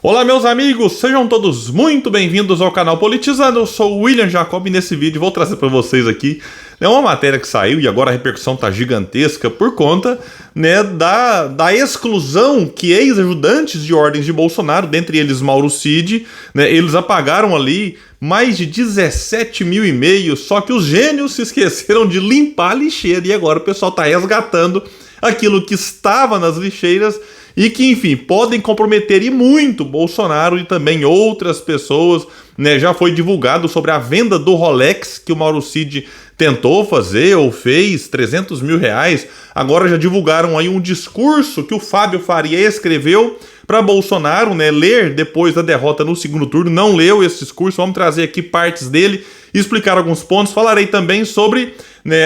Olá meus amigos, sejam todos muito bem-vindos ao canal Politizando. Eu sou o William Jacob e nesse vídeo vou trazer para vocês aqui uma matéria que saiu e agora a repercussão tá gigantesca por conta da exclusão que ex-ajudantes de ordens de Bolsonaro, dentre eles Mauro Cid, eles apagaram ali mais de 17 mil e-mails, só que os gênios se esqueceram de limpar a lixeira e agora o pessoal tá resgatando aquilo que estava nas lixeiras e que, enfim, podem comprometer e muito Bolsonaro e também outras pessoas, Já foi divulgado sobre a venda do Rolex que o Mauro Cid tentou fazer ou fez, 300 mil reais. Agora já divulgaram aí um discurso que o Fábio Faria escreveu para Bolsonaro, ler depois da derrota no segundo turno. Não leu esse discurso, vamos trazer aqui partes dele, explicar alguns pontos. Falarei também sobre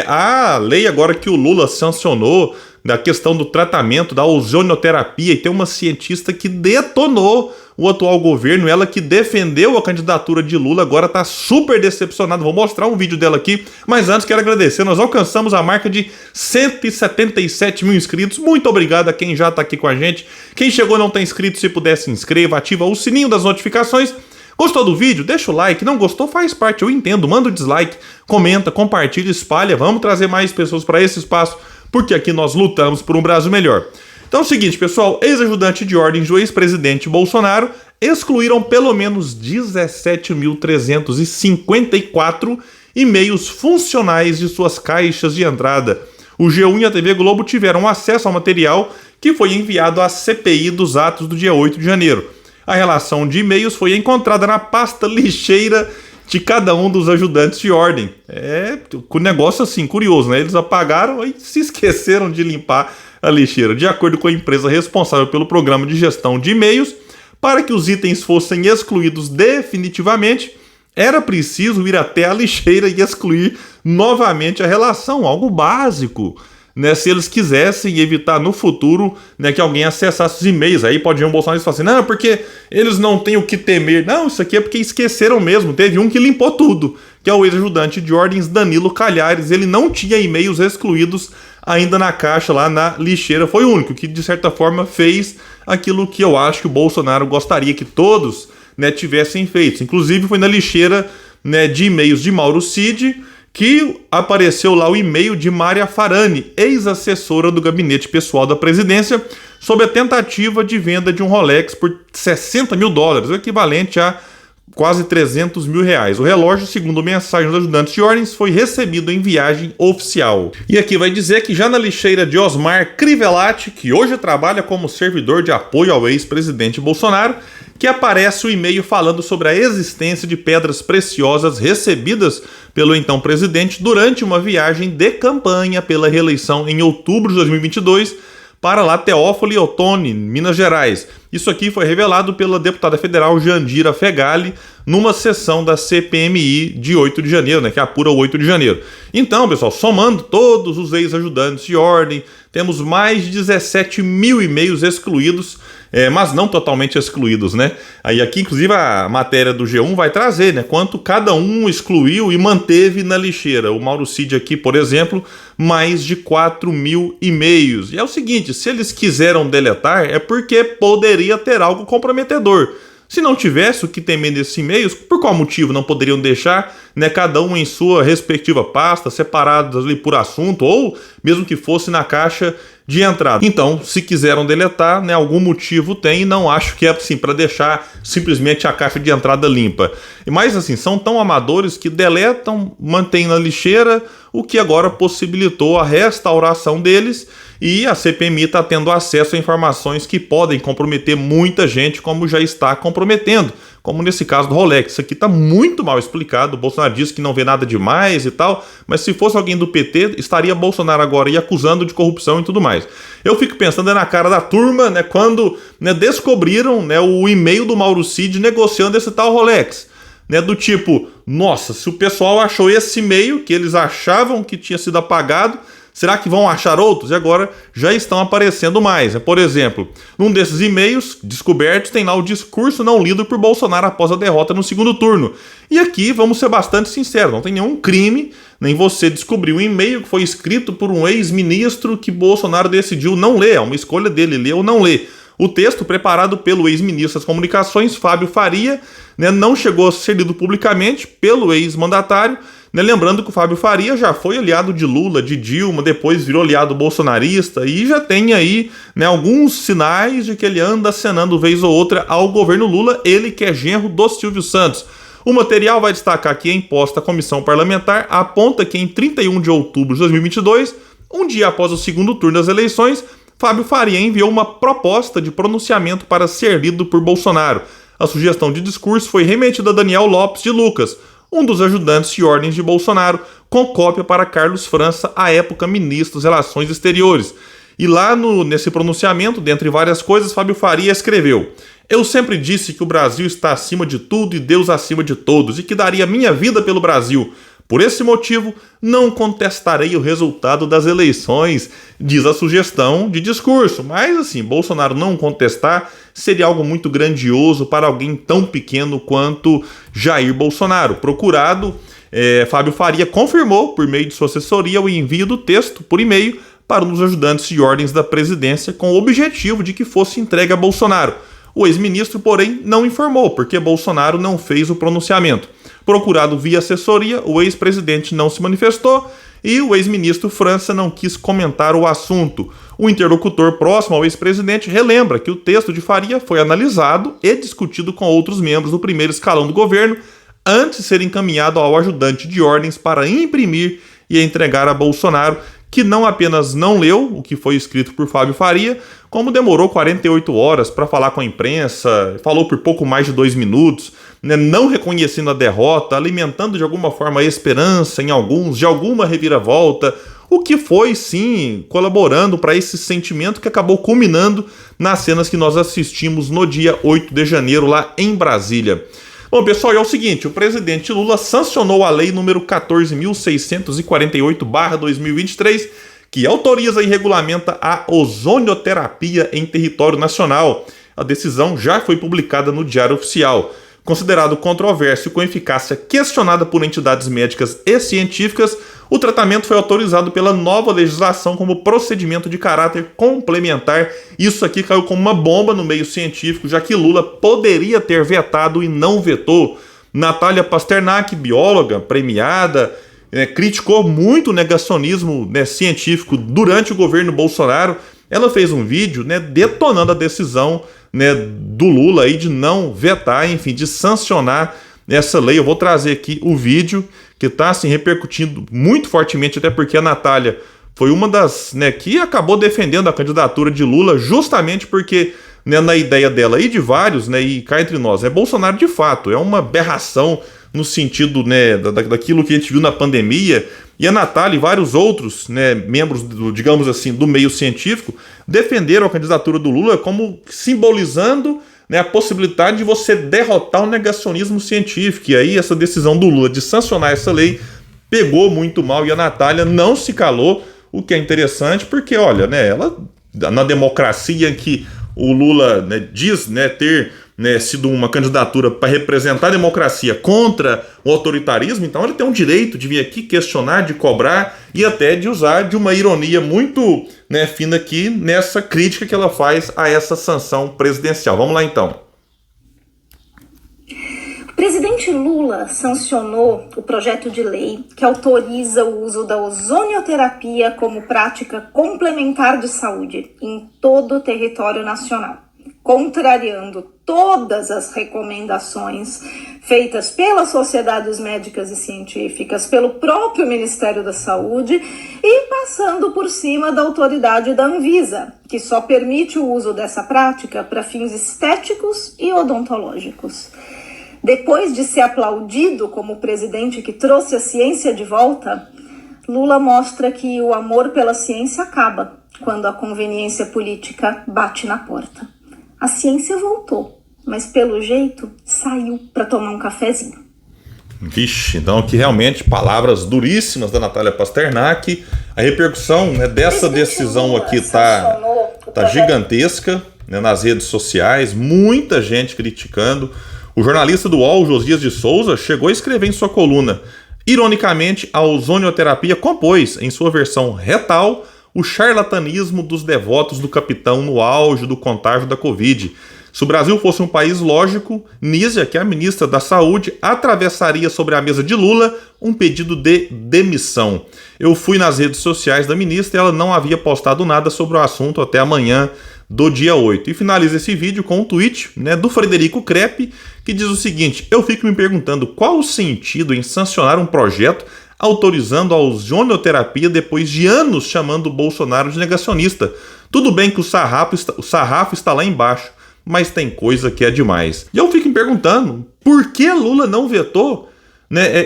a lei agora que o Lula sancionou, da questão do tratamento da ozonioterapia, e tem uma cientista que detonou o atual governo, ela que defendeu a candidatura de Lula, agora está super decepcionada. Vou mostrar um vídeo dela aqui, mas antes quero agradecer, nós alcançamos a marca de 177 mil inscritos, muito obrigado a quem já está aqui com a gente. Quem chegou e não está inscrito, se puder se inscreva, ativa o sininho das notificações. Gostou do vídeo? Deixa o like, não gostou? Faz parte, eu entendo, manda o dislike, comenta, compartilha, espalha, vamos trazer mais pessoas para esse espaço, porque aqui nós lutamos por um Brasil melhor. Então é o seguinte, pessoal, ex-ajudante de ordens do ex-presidente Bolsonaro excluíram pelo menos 17.354 e-mails funcionais de suas caixas de entrada. O G1 e a TV Globo tiveram acesso ao material que foi enviado à CPI dos atos do dia 8 de janeiro. A relação de e-mails foi encontrada na pasta lixeira de cada um dos ajudantes de ordem. É um negócio assim, curioso, Eles apagaram e se esqueceram de limpar a lixeira. De acordo com a empresa responsável pelo programa de gestão de e-mails, para que os itens fossem excluídos definitivamente, era preciso ir até a lixeira e excluir novamente a relação, algo básico. Se eles quisessem evitar no futuro que alguém acessasse os e-mails. Aí pode vir um Bolsonaro e falar assim, não, porque eles não têm o que temer. Não, isso aqui é porque esqueceram mesmo. Teve um que limpou tudo, que é o ex-ajudante de ordens Danilo Calhares. Ele não tinha e-mails excluídos ainda na caixa lá na lixeira. Foi o único que, de certa forma, fez aquilo que eu acho que o Bolsonaro gostaria que todos tivessem feito. Inclusive foi na lixeira de e-mails de Mauro Cid, que apareceu lá o e-mail de Mária Farani, ex-assessora do gabinete pessoal da presidência, sobre a tentativa de venda de um Rolex por 60 mil dólares, o equivalente a quase 300 mil reais. O relógio, segundo mensagem dos ajudantes de ordens, foi recebido em viagem oficial. E aqui vai dizer que já na lixeira de Osmar Crivellati, que hoje trabalha como servidor de apoio ao ex-presidente Bolsonaro, que aparece o e-mail falando sobre a existência de pedras preciosas recebidas pelo então presidente durante uma viagem de campanha pela reeleição em outubro de 2022 para lá Teófilo Otoni, Minas Gerais. Isso aqui foi revelado pela deputada federal Jandira Fegali numa sessão da CPMI de 8 de janeiro, que apura o 8 de janeiro. Então, pessoal, somando todos os ex-ajudantes de ordem, temos mais de 17 mil e-mails excluídos, mas não totalmente excluídos, Aí aqui, inclusive, a matéria do G1 vai trazer, quanto cada um excluiu e manteve na lixeira. O Mauro Cid aqui, por exemplo, mais de 4 mil e-mails. E é o seguinte, se eles quiseram deletar, é porque poderia ter algo comprometedor. Se não tivesse o que temer nesses e-mails, por qual motivo não poderiam deixar cada um em sua respectiva pasta, separados ali por assunto, ou mesmo que fosse na caixa de entrada? Então, se quiseram deletar, algum motivo tem, e não acho que é assim para deixar simplesmente a caixa de entrada limpa. Mas assim, são tão amadores que deletam, mantêm na lixeira, o que agora possibilitou a restauração deles, e a CPMI está tendo acesso a informações que podem comprometer muita gente, como já está comprometendo, como nesse caso do Rolex. Isso aqui está muito mal explicado. O Bolsonaro disse que não vê nada demais e tal, mas se fosse alguém do PT, estaria Bolsonaro agora aí acusando de corrupção e tudo mais. Eu fico pensando na cara da turma, quando descobriram o e-mail do Mauro Cid negociando esse tal Rolex. Do tipo, nossa, se o pessoal achou esse e-mail que eles achavam que tinha sido apagado, será que vão achar outros? E agora já estão aparecendo mais. Por exemplo, num desses e-mails descobertos tem lá o discurso não lido por Bolsonaro após a derrota no segundo turno. E aqui vamos ser bastante sinceros, não tem nenhum crime, nem você descobrir um e-mail que foi escrito por um ex-ministro que Bolsonaro decidiu não ler, é uma escolha dele, ler ou não ler. O texto, preparado pelo ex-ministro das Comunicações, Fábio Faria, né, não chegou a ser lido publicamente pelo ex-mandatário, né, lembrando que o Fábio Faria já foi aliado de Lula, de Dilma, depois virou aliado bolsonarista e já tem aí, né, alguns sinais de que ele anda acenando vez ou outra ao governo Lula, ele que é genro do Silvio Santos. O material vai destacar que a imposta comissão parlamentar aponta que em 31 de outubro de 2022, um dia após o segundo turno das eleições, Fábio Faria enviou uma proposta de pronunciamento para ser lido por Bolsonaro. A sugestão de discurso foi remetida a Daniel Lopes de Lucas, um dos ajudantes de ordens de Bolsonaro, com cópia para Carlos França, à época ministro das Relações Exteriores. E lá nesse pronunciamento, dentre várias coisas, Fábio Faria escreveu: "Eu sempre disse que o Brasil está acima de tudo e Deus acima de todos, e que daria minha vida pelo Brasil. Por esse motivo, não contestarei o resultado das eleições", diz a sugestão de discurso. Mas, assim, Bolsonaro não contestar seria algo muito grandioso para alguém tão pequeno quanto Jair Bolsonaro. Procurado, Fábio Faria confirmou, por meio de sua assessoria, o envio do texto por e-mail para um dos ajudantes de ordens da presidência, com o objetivo de que fosse entregue a Bolsonaro. O ex-ministro, porém, não informou, porque Bolsonaro não fez o pronunciamento. Procurado via assessoria, o ex-presidente não se manifestou e o ex-ministro França não quis comentar o assunto. O interlocutor próximo ao ex-presidente relembra que o texto de Faria foi analisado e discutido com outros membros do primeiro escalão do governo antes de ser encaminhado ao ajudante de ordens para imprimir e entregar a Bolsonaro, que não apenas não leu o que foi escrito por Fábio Faria, como demorou 48 horas para falar com a imprensa, falou por pouco mais de 2 minutos, né, não reconhecendo a derrota, alimentando de alguma forma a esperança em alguns, de alguma reviravolta, o que foi, sim, colaborando para esse sentimento que acabou culminando nas cenas que nós assistimos no dia 8 de janeiro lá em Brasília. Bom, pessoal, é o seguinte, o presidente Lula sancionou a lei número 14.648/2023, que autoriza e regulamenta a ozonioterapia em território nacional. A decisão já foi publicada no Diário Oficial. Considerado controverso e com eficácia questionada por entidades médicas e científicas, o tratamento foi autorizado pela nova legislação como procedimento de caráter complementar. Isso aqui caiu como uma bomba no meio científico, já que Lula poderia ter vetado e não vetou. Natália Pasternak, bióloga premiada, criticou muito o negacionismo científico durante o governo Bolsonaro. Ela fez um vídeo detonando a decisão do Lula aí de não vetar, enfim, de sancionar essa lei. Eu vou trazer aqui o vídeo que está assim, repercutindo muito fortemente, até porque a Natália foi uma das que acabou defendendo a candidatura de Lula, justamente porque na ideia dela e de vários, e cá entre nós, Bolsonaro de fato é uma aberração no sentido daquilo que a gente viu na pandemia. E a Natália e vários outros membros, digamos assim, do meio científico, defenderam a candidatura do Lula como simbolizando a possibilidade de você derrotar o negacionismo científico. E aí essa decisão do Lula de sancionar essa lei pegou muito mal e a Natália não se calou, o que é interessante porque, olha, ela, na democracia em que o Lula diz ter sido uma candidatura para representar a democracia contra o autoritarismo, então ele tem um direito de vir aqui questionar, de cobrar e até de usar de uma ironia muito fina aqui nessa crítica que ela faz a essa sanção presidencial. Vamos lá então. O presidente Lula sancionou o projeto de lei que autoriza o uso da ozonioterapia como prática complementar de saúde em todo o território nacional, contrariando todas as recomendações feitas pelas sociedades médicas e científicas, pelo próprio Ministério da Saúde e passando por cima da autoridade da Anvisa, que só permite o uso dessa prática para fins estéticos e odontológicos. Depois de ser aplaudido como o presidente que trouxe a ciência de volta, Lula mostra que o amor pela ciência acaba quando a conveniência política bate na porta. A ciência voltou, mas pelo jeito saiu para tomar um cafezinho. Vixe, então aqui realmente palavras duríssimas da Natália Pasternak. A repercussão dessa decisão aqui tá gigantesca nas redes sociais, muita gente criticando. O jornalista do UOL, Josias de Souza, chegou a escrever em sua coluna: ironicamente, a ozonioterapia compôs, em sua versão retal, o charlatanismo dos devotos do capitão no auge do contágio da Covid. Se o Brasil fosse um país lógico, Nízia, que é a ministra da Saúde, atravessaria sobre a mesa de Lula um pedido de demissão. Eu fui nas redes sociais da ministra e ela não havia postado nada sobre o assunto até amanhã do dia 8. E finaliza esse vídeo com um tweet, do Frederico Crepe, que diz o seguinte: eu fico me perguntando qual o sentido em sancionar um projeto autorizando a ozonioterapia depois de anos chamando o Bolsonaro de negacionista. Tudo bem que o sarrafo está lá embaixo, mas tem coisa que é demais. E eu fico me perguntando, por que Lula não vetou,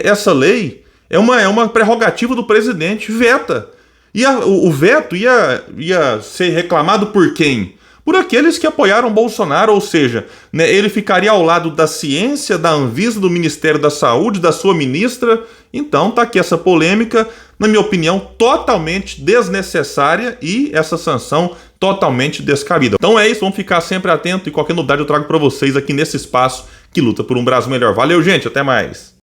essa lei? É uma prerrogativa do presidente, veta. E o veto ia ser reclamado por quem? Por aqueles que apoiaram Bolsonaro, ou seja, ele ficaria ao lado da ciência, da Anvisa, do Ministério da Saúde, da sua ministra. Então tá aqui essa polêmica, na minha opinião, totalmente desnecessária e essa sanção totalmente descabida. Então é isso, vamos ficar sempre atento e qualquer novidade eu trago para vocês aqui nesse espaço que luta por um Brasil melhor. Valeu, gente, até mais!